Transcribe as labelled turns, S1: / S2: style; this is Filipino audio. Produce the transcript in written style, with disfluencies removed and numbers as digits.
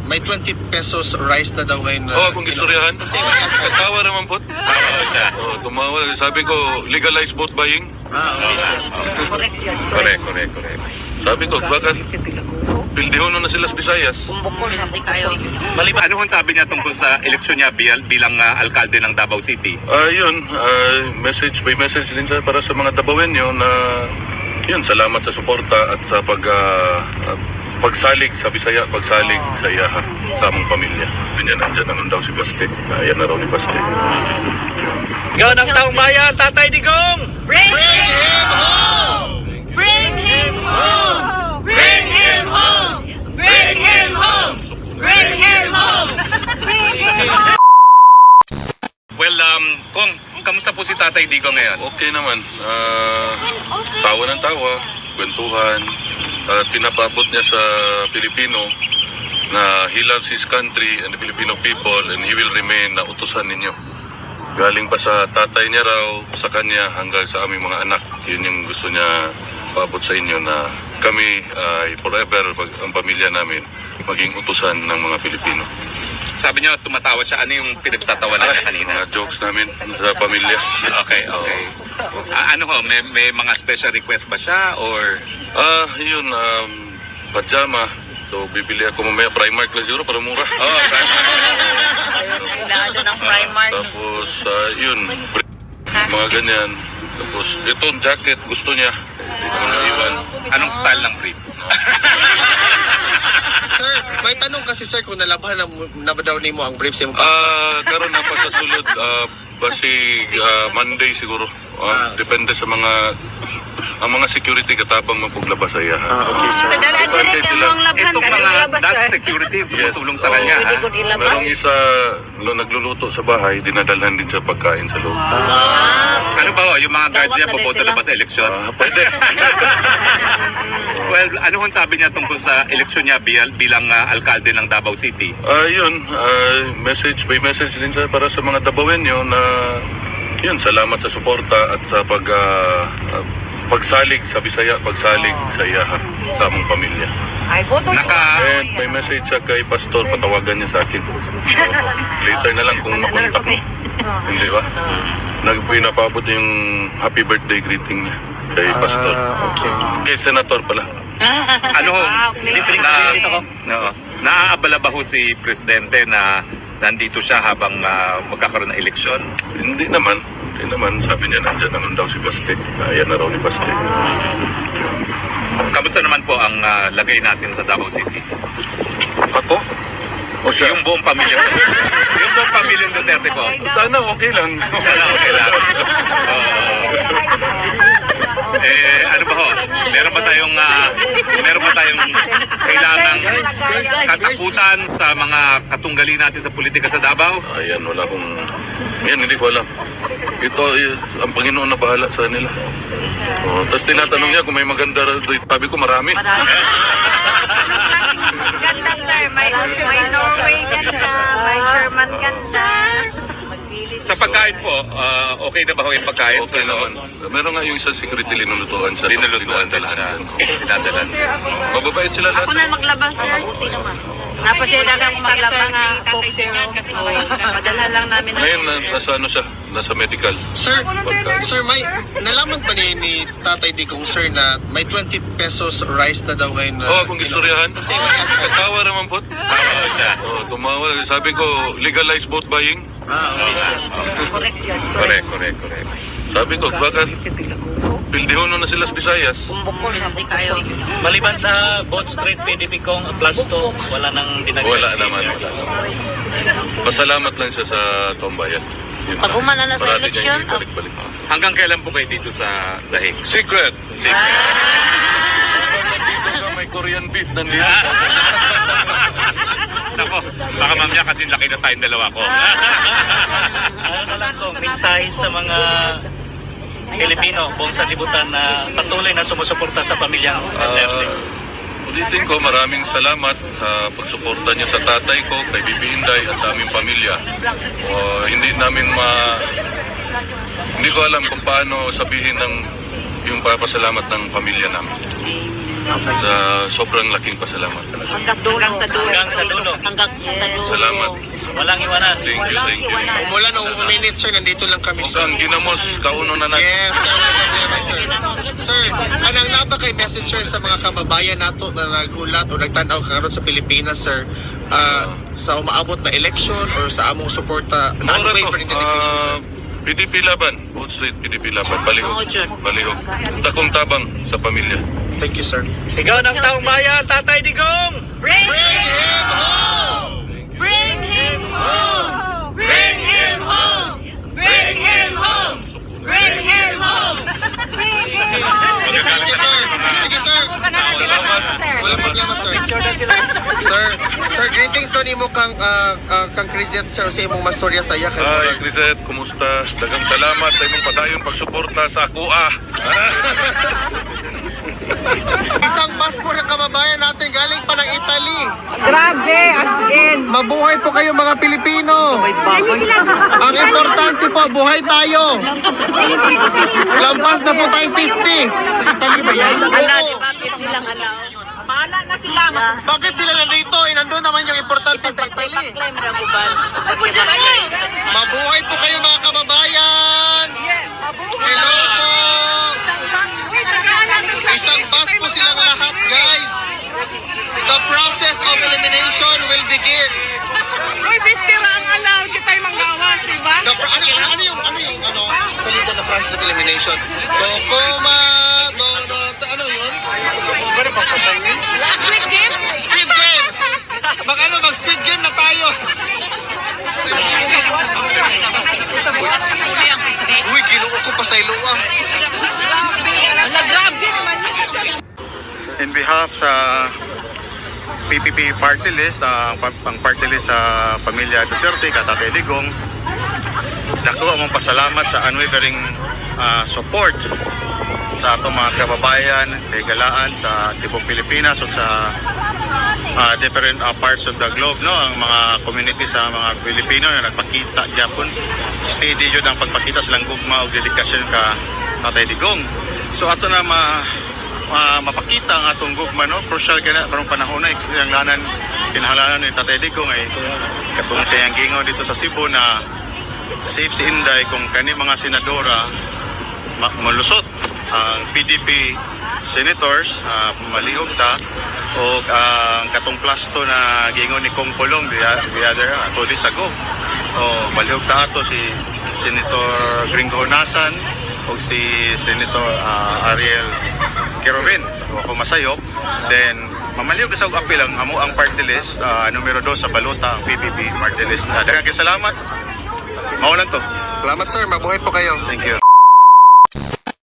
S1: May 20 pesos rice na daw ngayon.
S2: Kung istoryahan. Tawa naman po.
S3: Tawa siya.
S2: Tumawa. Sabi ko, legalize vote buying.
S1: Okay, sir.
S3: Correct.
S2: Sabi ko, bakit? Pildihono na sila sa Visayas.
S3: Maliban, ano hong sabi niya tungkol sa eleksyon niya bilang alkalde ng Davao City?
S2: Yun, message by message din sa para sa mga Dabawenyo na yun, salamat sa suporta at sa pagsalig sa Bisaya, pagsalig sa iyaha, sa among pamilya. Nandiyan naman daw si Baste. Ayan na raw ni Baste.
S4: Ikaw ng taong bayan, Tatay Digong!
S1: Bring him home!
S5: Bring him home! Bring him home! Bring him home! Bring him home! Bring him home!
S3: Well, Kong, kamusta po si Tatay Digong ngayon?
S2: Okay naman. Tawa ng tawa, kwentuhan. Pinapabot niya sa Pilipino na he loves his country and the Filipino people and he will remain na utusan ninyo. Galing pa sa tatay niya raw, sa kanya hanggang sa aming mga anak. Yun yung gusto niya paabot sa inyo na kami ay forever, ang pamilya namin, maging utusan ng mga Pilipino.
S3: Sabi niyo, tumatawa siya. Ano yung pinagtatawanan niya kanina?
S2: Mga jokes namin sa pamilya.
S3: Okay. Ano ho, may mga special request ba siya or...
S2: Yun, pajama. So, bibili ako mamaya Primark lang siguro para mura.
S5: Kailangan dyan ng Primark.
S2: Tapos, yun, mga ganyan. Tapos, itong jacket gusto niya. Iwan.
S3: Anong style ng brief?
S1: Sir, may tanong kasi sir kung nalabhan na ba daw nimo ang briefs mo pa.
S2: Karon na pa sa sulod, basi Monday siguro. Depende sa mga security katabang mapuglabas sa iya.
S1: Okay, sir.
S5: Sa dalan direct ang labhan
S3: Itong
S5: ka
S3: mga
S5: ilabas,
S3: dark
S5: sir.
S3: security tumutulong sa kanya.
S5: Hindi ko ilabas.
S2: Merong isa nagluluto sa bahay, dinadalhan din sa pagkain sa loob.
S3: Ano ba ho, yung mga guards niya boboto na ba sa eleksyon?
S2: Pwede.
S3: Well, ano hong sabi niya tungkol sa eleksyon niya bilang alkalde ng Davao City?
S2: Yun, message by message din sa para sa mga Dabawenyo na yun, salamat sa suporta at sa pagsalig sa Bisaya, pagsalig sa iyaha, sa among pamilya.
S5: Ay, boto ko.
S2: And may message siya kay Pastor, patawagan niya sa akin. Later na lang kung makontak mo. Hindi ba? Nagpinapabot yung happy birthday greeting niya kay Pastor. Kay Senator pala.
S3: Ano ho, naaabala ba ho si Presidente na nandito siya habang magkakaroon ng eleksyon?
S2: Hindi naman. Sabi niya nandiyan naman daw si Baste. Ayan na raw ni Baste.
S3: Kamusta naman po ang lagay natin sa Davao City?
S2: Ako? O siya?
S3: Yung buong pamilya. Yung buong pamilya ng Duterte po.
S2: Sana okay lang.
S3: Okay lang. Ano ba ho? Meron ba tayong kailangang katakutan sa mga katunggali natin sa politika sa Davao?
S2: Ayan, hindi ko alam. Ito, ang Panginoon na bahala sa nila. Tapos tinatanong niya kung may maganda dito. Sabi ko marami.
S5: Ganda, sir. May Norway ganda. May German ganda.
S3: Sa pagkain po, okay na ba ho yung pagkain?
S2: Okay naman. Meron nga yung isang security linulutuan siya.
S3: Linulutuan din siya. Dinadalan.
S2: Mababait sila lahat.
S5: Ako na maglabas, sir. Napasya kang maglabas nga Coke Zero. Padala lang namin ng
S2: Ngayon, nasa siya? Nasa medical.
S1: Sir, may nalaman pa ni Tatay Digong sir na may 20 pesos rice na daw ngayon.
S2: Kung istoryahan. Tawa naman po.
S3: Tawa siya.
S2: Tumawa. Sabi ko, legalize vote buying.
S1: Okay, sir.
S3: Correct.
S2: Sabi ko, bakit? Pildihono na sila sa Visayas.
S4: Maliban sa Bot Street, PDP Kong plus 2, wala nang dinagdag.
S2: Wala naman. Pasalamat lang siya sa Tombayan.
S5: Pag umana na sa eleksyon,
S2: balik-balik.
S3: Hanggang kailan po kayo dito sa Dahig?
S2: Secret. Dito ka, may Korean beef nandito.
S3: Nako, baka mamaya kasi laki na tayong dalawa ko.
S4: Ano na lang kong mensahe sa mga Pilipino, buong sanlibutan na patuloy na sumusuporta sa pamilyang Duterte.
S2: Ulitin ko, maraming salamat sa pagsuporta niyo sa tatay ko, kay Bibi Inday at sa aming pamilya. Hindi ko alam kung paano sabihin yung papasalamat ng pamilya namin. Sobrang laking pasalamat talaga.
S5: Hanggang sa dulo.
S4: Hanggang sa dulo.
S5: Hanggang sa dulo.
S2: Salamat.
S4: Walang iwanan.
S2: Thank you.
S1: Mula noong minute, sir, nandito lang kami, sir.
S2: Ang ginamos, kauno na natin.
S1: Yes, sir. May problema, sir. Sir, anong naba kay message, sir, sa mga kababayan nato na nagulat o nagtanaw karon sa Pilipinas, sir, sa umaabot na election or sa among suporta, non-wavering dedication, sir?
S2: PDP laban, Both Street, PDP laban, balihog. Balihog. Takong tabang sa pamilya.
S1: Thank you, sir.
S4: Sigaw ng taong bayan, Tatay Digong!
S5: Bring him home! Bring him home! Bring him home! Bring him home! Bring him home! Bring him home!
S1: Sige, sir. Sige, sir. Wala problema, sir. Sir, greetings to nimo kang Chrisette, sir, sa imong mastorya sa iya kay
S2: Hi, Chrisette, kumusta? Dagang salamat sa imong padayon pagsuporta sa ako
S1: Isang Pasko ng kababayan natin galing pa ng Italy.
S6: Grabe, as in.
S1: Mabuhay po kayo mga Pilipino. Ang importante po, buhay tayo. Lampas na po tayong 50. Oo.
S5: Bahala na sila.
S1: Bakit sila nandito? Nandun naman yung importante sa Italy. Mabuhay po kayo mga kababayan. Hello po. Isang bus po silang lahat, guys. The process of elimination will begin.
S6: Uy, 50 ang allowed kita'y manggawas, di ba?
S1: Ano yung salita ng process of elimination? Dokoma, ano yun?
S6: Squid Games?
S1: Squid Game! Mag-Squid Game na tayo! Uy, ginuo ko pa sa iluwa.
S7: In behalf sa PPP party list, ang party list sa pamilya Duterte, Tatay Digong, dako among pasalamat sa unwavering support sa atong mga kababayan, kaigalaan sa tibok Pilipinas o sa different parts of the globe, no, ang mga community sa mga Pilipino na nagpakita gyapon steady yun ang pagpakita silang gugma o dedikasyon ka Tatay Digong. So ato na mapakita ang atong gugma, no, crucial kaya karong panahon na kinahanglanan ni Tatay Digong ay katong siyang gingon dito sa Cebu na safe si Inday kung kani mga senadora malusot ang PDP senators, malihog ta o ang katong plasto na gingon ni Kong Pulong the other 2 days ago. O malihog ta ato si Senator Gringo Honasan o si Senator Ariel Quirobin. So ako masayop. Then mamalihog na sa apil ang amo ang party list, numero 2 sa balota ang PPP party list. Daghang salamat. Maulan to.
S1: Salamat, sir. Mabuhay po kayo.
S7: Thank you.